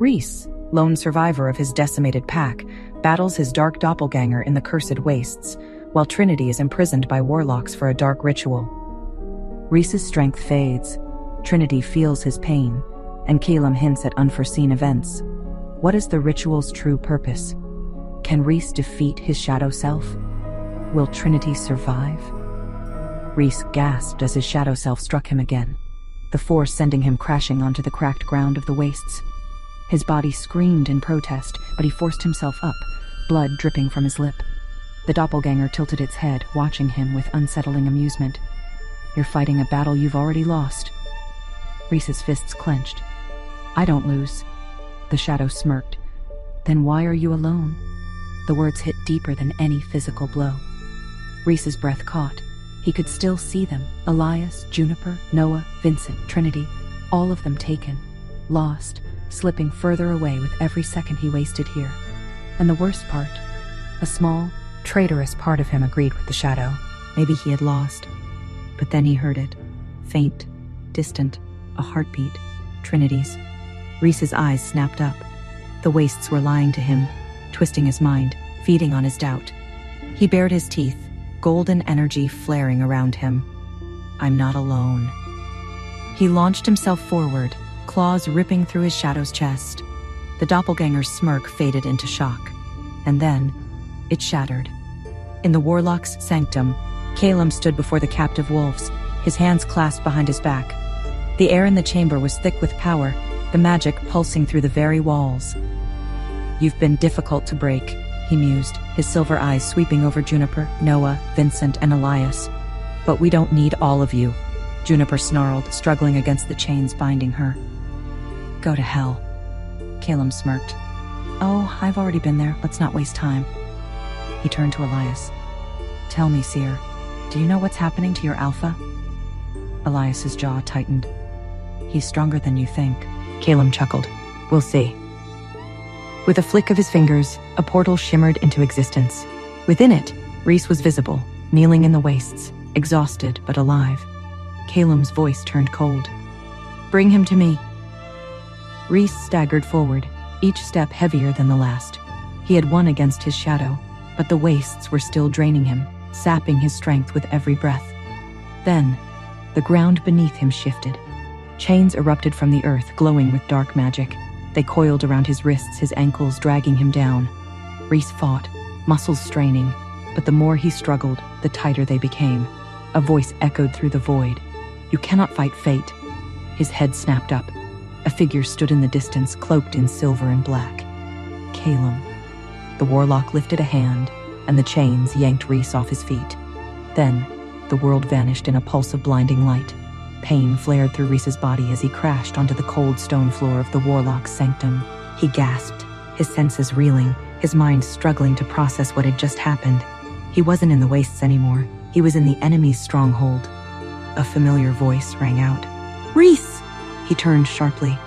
Reece, lone survivor of his decimated pack, battles his dark doppelganger in the cursed wastes, while Trinity is imprisoned by warlocks for a dark ritual. Reece's strength fades. Trinity feels his pain, and Calum hints at unforeseen events. What is the ritual's true purpose? Can Reece defeat his shadow self? Will Trinity survive? Reece gasped as his shadow self struck him again, the force sending him crashing onto the cracked ground of the wastes. His body screamed in protest, but he forced himself up, blood dripping from his lip. The doppelganger tilted its head, watching him with unsettling amusement. "You're fighting a battle you've already lost." Reece's fists clenched. "I don't lose." The shadow smirked. "Then why are you alone?" The words hit deeper than any physical blow. Reece's breath caught. He could still see them. Elias, Juniper, Noah, Vincent, Trinity, all of them taken, lost, slipping further away with every second he wasted here. And the worst part, a small, traitorous part of him agreed with the shadow. Maybe he had lost. But then he heard it. Faint, distant, a heartbeat. Trinity's. Reece's eyes snapped up. The wastes were lying to him, twisting his mind, feeding on his doubt. He bared his teeth, golden energy flaring around him. "I'm not alone." He launched himself forward, claws ripping through his shadow's chest. The doppelganger's smirk faded into shock. And then, it shattered. In the warlock's sanctum, Calum stood before the captive wolves, his hands clasped behind his back. The air in the chamber was thick with power, the magic pulsing through the very walls. "You've been difficult to break," he mused, his silver eyes sweeping over Juniper, Noah, Vincent, and Elias. "But we don't need all of you," Juniper snarled, struggling against the chains binding her. "Go to hell." Calum smirked. "Oh, I've already been there. Let's not waste time." He turned to Elias. "Tell me, Seer, do you know what's happening to your alpha?" Elias's jaw tightened. "He's stronger than you think." Calum chuckled. "We'll see." With a flick of his fingers, a portal shimmered into existence. Within it, Reece was visible, kneeling in the wastes, exhausted but alive. Calum's voice turned cold. "Bring him to me." Reece staggered forward, each step heavier than the last. He had won against his shadow, but the wastes were still draining him, sapping his strength with every breath. Then, the ground beneath him shifted. Chains erupted from the earth, glowing with dark magic. They coiled around his wrists, his ankles, dragging him down. Reece fought, muscles straining, but the more he struggled, the tighter they became. A voice echoed through the void. "You cannot fight fate." His head snapped up. A figure stood in the distance, cloaked in silver and black. Calum. The warlock lifted a hand, and the chains yanked Reece off his feet. Then, the world vanished in a pulse of blinding light. Pain flared through Reece's body as he crashed onto the cold stone floor of the warlock's sanctum. He gasped, his senses reeling, his mind struggling to process what had just happened. He wasn't in the wastes anymore. He was in the enemy's stronghold. A familiar voice rang out. "Reece!" He turned sharply.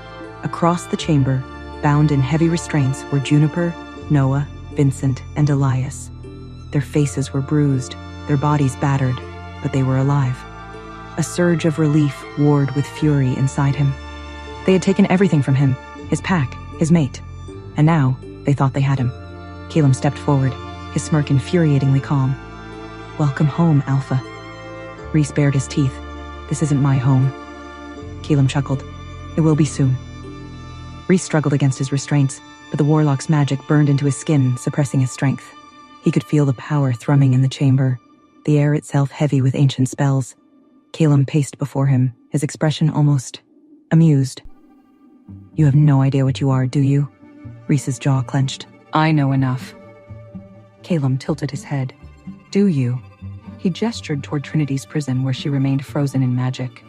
Across the chamber, bound in heavy restraints, were Juniper, Noah, Vincent, and Elias. Their faces were bruised, their bodies battered, but they were alive. A surge of relief warred with fury inside him. They had taken everything from him, his pack, his mate. And now, they thought they had him. Calum stepped forward, his smirk infuriatingly calm. "Welcome home, Alpha." Reece bared his teeth. "This isn't my home." Calum chuckled. "It will be soon." Reece struggled against his restraints, but the warlock's magic burned into his skin, suppressing his strength. He could feel the power thrumming in the chamber, the air itself heavy with ancient spells. Calum paced before him, his expression almost amused. "You have no idea what you are, do you?" Reece's jaw clenched. "I know enough." Calum tilted his head. "Do you?" He gestured toward Trinity's prison where she remained frozen in magic.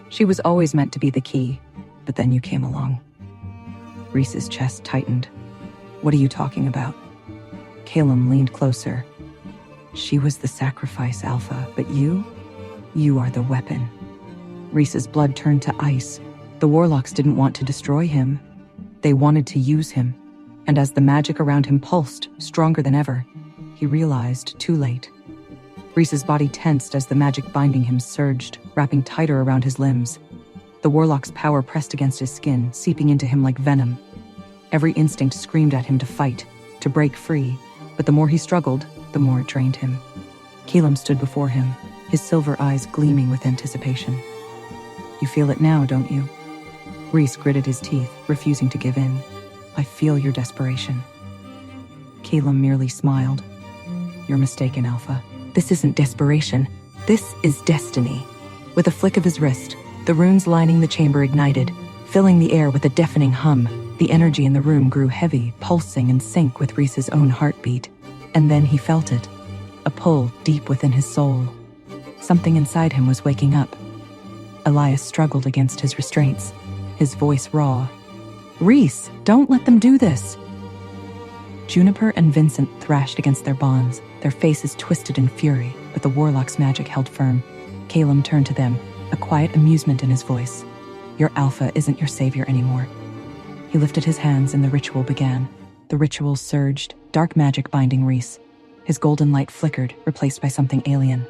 "She was always meant to be the key, but then you came along." Reece's chest tightened. "What are you talking about?" Calum leaned closer. "She was the sacrifice, Alpha, but you are the weapon." Reece's blood turned to ice. The warlocks didn't want to destroy him. They wanted to use him. And as the magic around him pulsed, stronger than ever, he realized too late. Reece's body tensed as the magic binding him surged, wrapping tighter around his limbs. The warlock's power pressed against his skin, seeping into him like venom. Every instinct screamed at him to fight, to break free, but the more he struggled, the more it drained him. Keelam stood before him, his silver eyes gleaming with anticipation. "You feel it now, don't you?" Reece gritted his teeth, refusing to give in. "I feel your desperation." Keelam merely smiled. "You're mistaken, Alpha. This isn't desperation. This is destiny." With a flick of his wrist, the runes lining the chamber ignited, filling the air with a deafening hum. The energy in the room grew heavy, pulsing in sync with Reece's own heartbeat. And then he felt it, a pull deep within his soul. Something inside him was waking up. Elias struggled against his restraints, his voice raw. "Reece, don't let them do this!" Juniper and Vincent thrashed against their bonds, their faces twisted in fury, but the warlock's magic held firm. Keelam turned to them, a quiet amusement in his voice. "Your Alpha isn't your savior anymore." He lifted his hands and the ritual began. The ritual surged, dark magic binding Reece. His golden light flickered, replaced by something alien.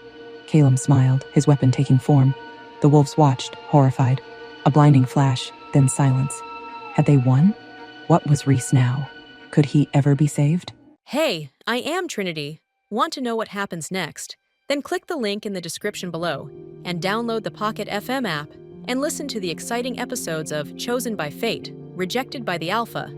Keelam smiled, his weapon taking form. The wolves watched, horrified. A blinding flash, then silence. Had they won? What was Reece now? Could he ever be saved? Hey, I am Trinity. Want to know what happens next? Then click the link in the description below and download the Pocket FM app and listen to the exciting episodes of Chosen by Fate, Rejected by the Alpha.